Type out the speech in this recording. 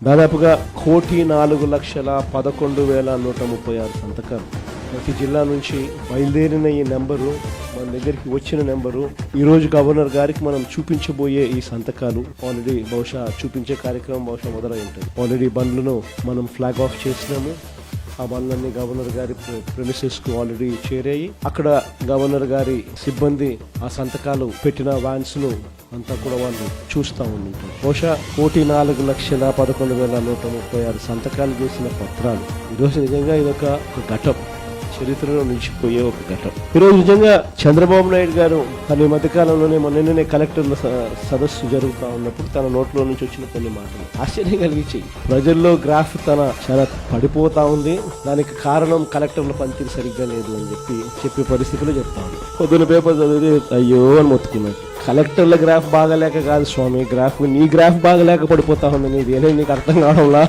దాదాపుగా 1,04,11,136 సంతకాలు. ప్రతి జిల్లా నుంచి బయలుదేరిన ఈ నెంబరు, మన దగ్గరికి వచ్చిన నెంబరు, ఈరోజు గవర్నర్ గారికి మనం చూపించబోయే ఈ సంతకాలు ఆల్రెడీ బహుశా చూపించే కార్యక్రమం బహుశా మొదలై ఉంటుంది. ఆల్రెడీ బండ్లను మనం ఫ్లాగ్ ఆఫ్ చేసినాము. ఆ బండ్లన్నీ గవర్నర్ గారి ప్రెమిసెస్ కు ఆల్రెడీ చేరాయి. అక్కడ గవర్నర్ గారి సిబ్బంది ఆ సంతకాలు పెట్టిన వ్యాన్స్ ను అంతా కూడా వాళ్ళు చూస్తూ ఉంటారు. బహుశా 1,04,11,136 సంతకాలు చేసిన పత్రాలు. ఈరోజు నిజంగా ఇదొక ఘటం, చరిత్రలో నిలిచిపోయే ఒక ఘటం. ఈరోజు నిజంగా చంద్రబాబు నాయుడు గారు తన ఈ మధ్యకాలంలోనే మొన్ననే కలెక్టర్ల సదస్సు జరుగుతూ ఉన్నప్పుడు తన నోట్లో నుంచి వచ్చిన కొన్ని మాటలు ఆశ్చర్యం కలిగించాయి. ప్రజల్లో గ్రాఫ్ చాలా పడిపోతా ఉంది, దానికి కారణం కలెక్టర్ల పనితీరు సరిగ్గా లేదు అని చెప్పే పరిస్థితులు చెప్తా ఉంది. పొద్దున పేపర్ చదివితే అయ్యో అని మొత్తుకున్నాడు. కలెక్టర్ల గ్రాఫ్ బాగలేక కాదు స్వామి, నీ గ్రాఫ్ బాగలేక పడిపోతా ఉంది, నీకు అర్థం కావడంలా